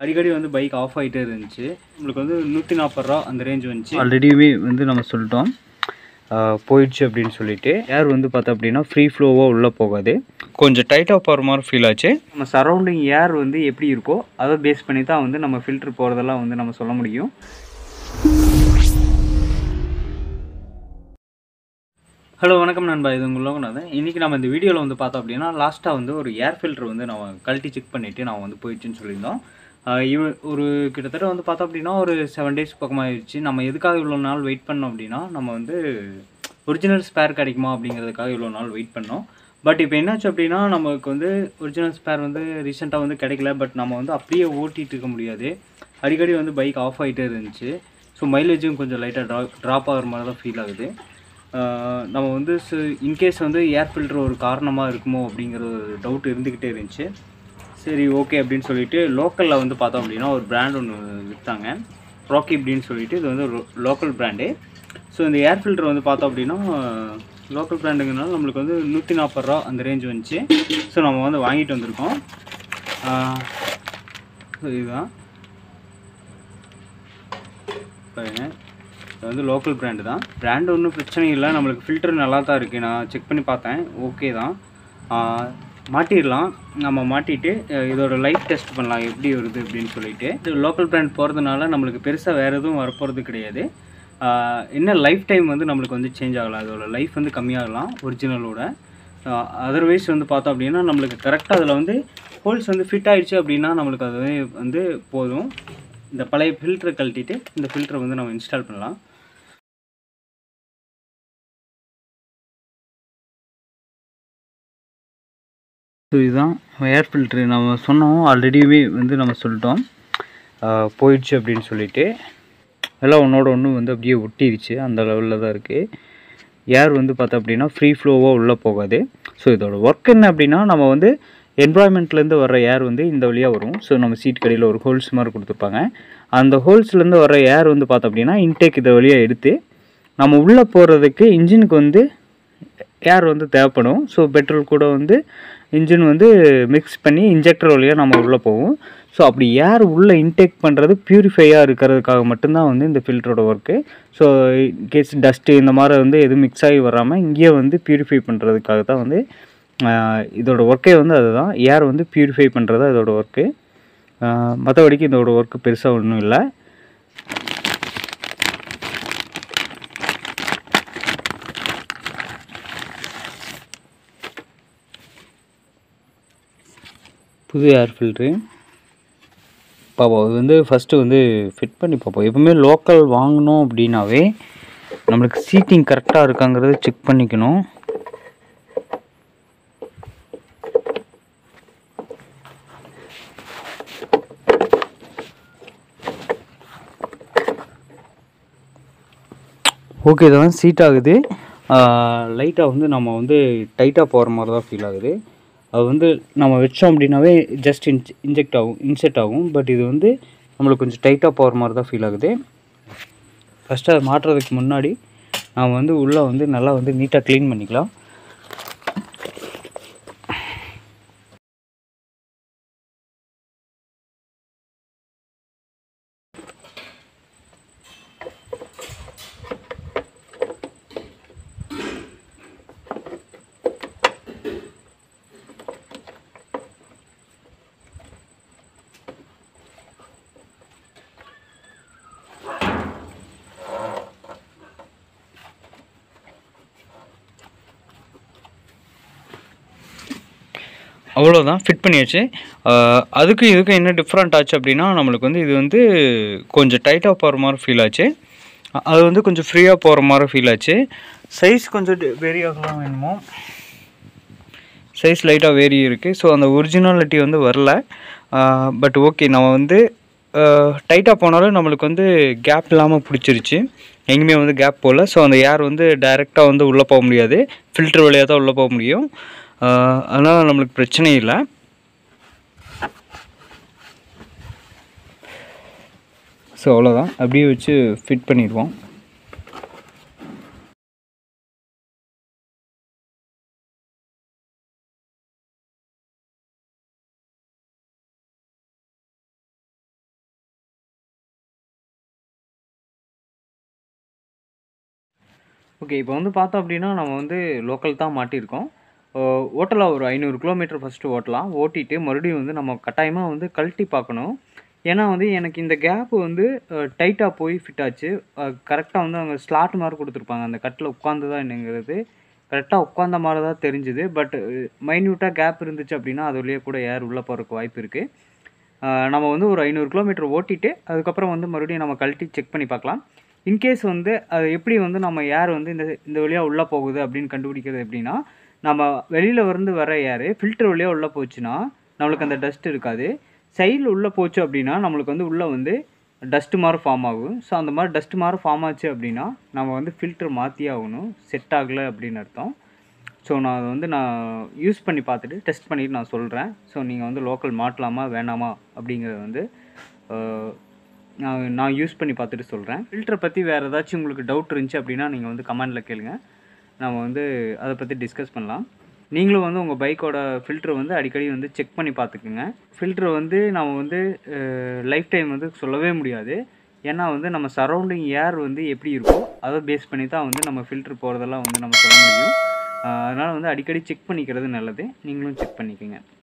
அடிக்கடி வந்து bike of ஆகிட்டே இருந்துச்சு. நம்மளுக்கு வந்து ₹140 அந்த ரேஞ்ச் வந்துச்சு. ஆல்ரெடிவே வந்து நம்ம சொல்லிட்டோம் போயிடுச்சு அப்படின்னு சொல்லிட்டு. ஏர் வந்து பார்த்தா அப்படின்னா ஃப்ரீ ஃப்ளோவாக உள்ளே போகாது, கொஞ்சம் டைட்டாக போகிற மாதிரி ஃபீல் ஆச்சு. நம்ம சரௌண்டிங் ஏர் வந்து எப்படி இருக்கோ அதை பேஸ் பண்ணி தான் வந்து நம்ம ஃபில்ட்ரு போகிறதெல்லாம் வந்து நம்ம சொல்ல முடியும். ஹலோ வணக்கம் நண்பா, இது உங்கள் லோகநாதன். இன்றைக்கி நம்ம இந்த வீடியோவில் வந்து பார்த்தோம் அப்படின்னா லாஸ்ட்டாக வந்து ஒரு ஏர் ஃபில்ட்ரு வந்து நம்ம கழட்டி செக் பண்ணிவிட்டு நான் வந்து போயிடுச்சுன்னு சொல்லியிருந்தோம். ஒரு கிட்டத்தட்ட வந்து பார்த்தோம் அப்படின்னா ஒரு 7 டேஸ் பக்கமாகிடுச்சு. நம்ம எதுக்காக இவ்வளோ நாள் வெயிட் பண்ணோம் அப்படின்னா, நம்ம வந்து ஒரிஜினல் ஸ்பேர் கிடைக்குமா அப்படிங்கிறதுக்காக இவ்வளோ நாள் வெயிட் பண்ணோம். பட் இப்போ என்னாச்சு அப்படின்னா, நமக்கு வந்து ஒரிஜினல் ஸ்பேர் வந்து ரீசெண்டாக வந்து கிடைக்கல. பட் நம்ம வந்து அப்படியே ஓட்டிகிட்டு இருக்க முடியாது, அடிக்கடி வந்து பைக் ஆஃப் ஆகிட்டே இருந்துச்சு. ஸோ மைலேஜும் கொஞ்சம் லைட்டாக ட்ராப் ஆகிற மாதிரி தான் ஃபீல் ஆகுது. நம்ம வந்து இன்கேஸ் வந்து ஏர் ஃபில்ட்ரு ஒரு காரணமாக இருக்குமோ அப்படிங்கிற ஒரு டவுட் இருந்துக்கிட்டே இருந்துச்சு. சரி ஓகே அப்படின்னு சொல்லிட்டு லோக்கலில் வந்து பார்த்தோம் அப்படின்னா ஒரு பிராண்ட் ஒன்று விற்றாங்க, ராக்கி அப்படின்னு சொல்லிட்டு. இது வந்து லோக்கல் பிராண்டு. ஸோ இந்த ஏர் ஃபில்ட்ரு வந்து பார்த்தோம் அப்படின்னா லோக்கல் பிராண்டுங்கிறனால நம்மளுக்கு வந்து ₹140 அந்த ரேஞ்ச் வந்துச்சு. ஸோ நம்ம வந்து வாங்கிட்டு வந்திருக்கோம். ஸோ இதுதான் பாருங்க, இது வந்து லோக்கல் பிராண்டு தான். பிராண்டு ஒன்றும் பிரச்சனை இல்லை, நம்மளுக்கு ஃபில்டர் நல்லா தான் இருக்குது. நான் செக் பண்ணி பார்த்தேன், ஓகே தான். மாட்டிடலாம். நம்ம மாட்டிட்டு இதோட லைஃப் டெஸ்ட் பண்ணலாம் எப்படி வருது அப்படின்னு சொல்லிட்டு. இது லோக்கல் பிராண்ட் போகிறதுனால நம்மளுக்கு பெருசாக வேறு எதுவும் வரப்போகிறது கிடையாது. என்ன லைஃப் டைம் வந்து நம்மளுக்கு வந்து சேஞ்ச் ஆகலாம், அதோட லைஃப் வந்து கம்மியாகலாம் ஒரிஜினலோட. அதர்வைஸ் வந்து பார்த்தோம் அப்படின்னா நம்மளுக்கு கரெக்டாக அதில் வந்து ஹோல்ஸ் வந்து ஃபிட் ஆகிடுச்சு அப்படின்னா நம்மளுக்கு அது வந்து போதும். இந்த பழைய ஃபில்டரை கழட்டிட்டு இந்த ஃபில்டரை வந்து நம்ம இன்ஸ்டால் பண்ணலாம். ஸோ இதுதான் ஏர் ஃபில்ட்ரு. நம்ம சொன்னோம் ஆல்ரெடிவே வந்து நம்ம சொல்லிட்டோம் போயிடுச்சு அப்படின்னு சொல்லிட்டு. எல்லாம் ஒன்றோட ஒன்று வந்து அப்படியே ஒட்டிடுச்சு, அந்த லெவலில் தான் இருக்குது. ஏர் வந்து பார்த்தா அப்படின்னா ஃப்ரீ ஃப்ளோவாக உள்ளே போகாது. ஸோ இதோட ஒர்க் என்ன அப்படின்னா, நம்ம வந்து என்வாயன்மெண்ட்லேருந்து வர ஏர் வந்து இந்த வழியாக வரும். ஸோ நம்ம சீட் கடையில் ஒரு ஹோல்ஸ் மாதிரி கொடுத்துருப்பாங்க. அந்த ஹோல்ஸ்லேருந்து வர ஏர் வந்து பார்த்தோம் அப்படின்னா இன்டேக் இதை வழியாக எடுத்து நம்ம உள்ளே போகிறதுக்கு இன்ஜினுக்கு வந்து ஏர் வந்து தேவைப்படும். ஸோ பெட்ரோல் கூட வந்து இன்ஜின் வந்து மிக்ஸ் பண்ணி இன்ஜெக்டர் வழியாக நம்ம உள்ளே போகும். ஸோ அப்படி ஏர் உள்ளே இன்டேக் பண்ணுறது பியூரிஃபையாக இருக்கிறதுக்காக மட்டும்தான் வந்து இந்த ஃபில்டரோட ஒர்க்கு. ஸோ இன்கேஸ் டஸ்ட்டு இந்த மாதிரி வந்து எதுவும் மிக்ஸ் ஆகி வராமல் இங்கேயே வந்து பியூரிஃபை பண்ணுறதுக்காக தான் வந்து இதோட ஒர்க்கே வந்து அதுதான். ஏர் வந்து பியூரிஃபை பண்ணுறது அதோட ஒர்க்கு. மற்றபடிக்கு இதோட ஒர்க்கு பெருசாக ஒன்றும் இல்லை. புது ஏர் ஃபில்ட்ரு பார்ப்போம். அது வந்து ஃபஸ்ட்டு வந்து ஃபிட் பண்ணி பார்ப்போம். எப்பவுமே லோக்கல் வாங்கினோம் அப்படின்னாவே நம்மளுக்கு சீட்டிங் கரெக்டாக இருக்காங்கிறத செக் பண்ணிக்கணும். ஓகே தான், சீட் ஆகுது. லைட்டாக வந்து நம்ம வந்து டைட்டாக போகிற மாதிரி தான் ஃபீல் ஆகுது. அது வந்து நம்ம வச்சோம் அப்படின்னாவே ஜஸ்ட் இன்செட் ஆகும். பட் இது வந்து நம்மளுக்கு கொஞ்சம் டைட்டாக போகிற மாதிரி தான் ஃபீல் ஆகுது. ஃபஸ்ட்டு அதை மாட்டுறதுக்கு முன்னாடி நாம் வந்து உள்ளே வந்து நல்லா வந்து நீட்டாக க்ளீன் பண்ணிக்கலாம். அவ்வளோதான், ஃபிட் பண்ணியாச்சு. அதுக்கும் இதுக்கும் என்ன டிஃப்ரெண்ட் ஆச்சு அப்படின்னா, நம்மளுக்கு வந்து இது வந்து கொஞ்சம் டைட்டாக போகிற மாதிரி ஃபீல் ஆச்சு, அது வந்து கொஞ்சம் ஃப்ரீயாக போகிற மாதிரி ஃபீல் ஆச்சு. சைஸ் கொஞ்சம் வேரி ஆகலாம் வேணுமோ, சைஸ் லைட்டாக வேரி இருக்குது. ஸோ அந்த ஒரிஜினாலிட்டி வந்து வரல. பட் ஓகே, நம்ம வந்து டைட்டாக போனாலும் நம்மளுக்கு வந்து கேப் இல்லாமல் பிடிச்சிருச்சு, எங்கேயுமே வந்து கேப் போகல. ஸோ அந்த ஏர் வந்து டைரெக்டாக வந்து உள்ளே போக முடியாது, ஃபில்ட்ரு வழியாக தான் உள்ளே போக முடியும். அதனால் நம்மளுக்கு பிரச்சனை இல்லை. ஸோ அவ்வளோதான், அப்படியே வச்சு ஃபிட் பண்ணிடுவோம். ஓகே. இப்போ வந்து பார்த்தோம் அப்படின்னா, நம்ம வந்து லோக்கல் தான் மாட்டியிருக்கோம். ஓட்டலாம் ஒரு 500 கிலோமீட்டர் ஃபர்ஸ்ட்டு ஓட்டலாம். ஓட்டிட்டு மறுபடியும் வந்து நம்ம கட்டாயமா வந்து கழட்டி பார்க்கணும். ஏன்னா வந்து எனக்கு இந்த கேப் வந்து டைட்டா போய் ஃபிட் ஆச்சு. கரெக்ட்டா வந்து அங்க ஸ்லாட் மாரி குடுத்துருப்பாங்க. அந்த கட்டில உட்காந்ததா என்னங்கிறது கரெக்ட்டா உட்காந்த மாரி தான் தெரிஞ்சுது. பட் மைன்யூட்டா கேப் இருந்துச்சு அப்படின்னா, அது வழியா கூட ஏர் உள்ள போறதுக்கு வாய்ப்பு இருக்கு. நம்ம வந்து ஒரு 500 கிலோமீட்டர் ஓட்டிட்டு, அதுக்கப்புறம் வந்து மறுபடியும் நம்ம கழட்டி செக் பண்ணி பார்க்கலாம். இன்கேஸ் வந்து அது எப்படி வந்து நம்ம ஏர் வந்து இந்த இந்த வழியா உள்ள போகுது அப்படின்னு கண்டுபிடிக்கிறது எப்படின்னா, நம்ம வெளியில இருந்து வர ஏர் ஃபில்டர் வழியா உள்ள போச்சுன்னா, நம்மளுக்கு அந்த டஸ்ட் இருக்காது. சைடுல உள்ள போச்சு அப்படின்னா, நம்மளுக்கு வந்து உள்ள வந்து டஸ்ட் மாரி ஃபார்ம் ஆகும். ஸோ அந்த மாரி டஸ்ட் மாரி ஃபார்ம் ஆச்சு அப்படின்னா, நம்ம வந்து ஃபில்டர் மாத்தியே ஆகணும். செட் ஆகல அப்படின்னு அர்த்தம். ஸோ நான் அத வந்து நான் யூஸ் பண்ணி பார்த்துட்டு, டெஸ்ட் பண்ணிட்டு நான் சொல்றேன். ஸோ நீங்க வந்து லோக்கல் மாட்டலாமா? வேணாமா? அப்படிங்கிறத வந்து அ நான் யூஸ் பண்ணி பார்த்துட்டு சொல்றேன். ஃபில்டர பத்தி வேற ஏதாச்சும் உங்களுக்கு டவுட் இருந்துச்சு அப்படின்னா, நீங்க வந்து கமெண்ட்ல கேளுங்க. நம்ம வந்து அத பத்தி டிஸ்கஸ் பண்ணலாம். நீங்களும் வந்து உங்க பைக்கோட ஃபில்டர் வந்து அடிக்கடி வந்து செக் பண்ணி பார்த்துக்குங்க. ஃபில்டர் வந்து நம்ம வந்து லைஃப் டைம் வந்து சொல்லவே முடியாது. ஏன்னா வந்து நம்ம சரவுண்டிங் ஏர் வந்து எப்படி இருக்கோ, அத பேஸ் பண்ணி தான் வந்து நம்ம ஃபில்டர் போறதெல்லாம் வந்து நம்ம சொல்ல முடியும். அதனால வந்து அடிக்கடி செக் பண்ணிக்கிறது நல்லது. நீங்களும் செக் பண்ணிக்கங்க.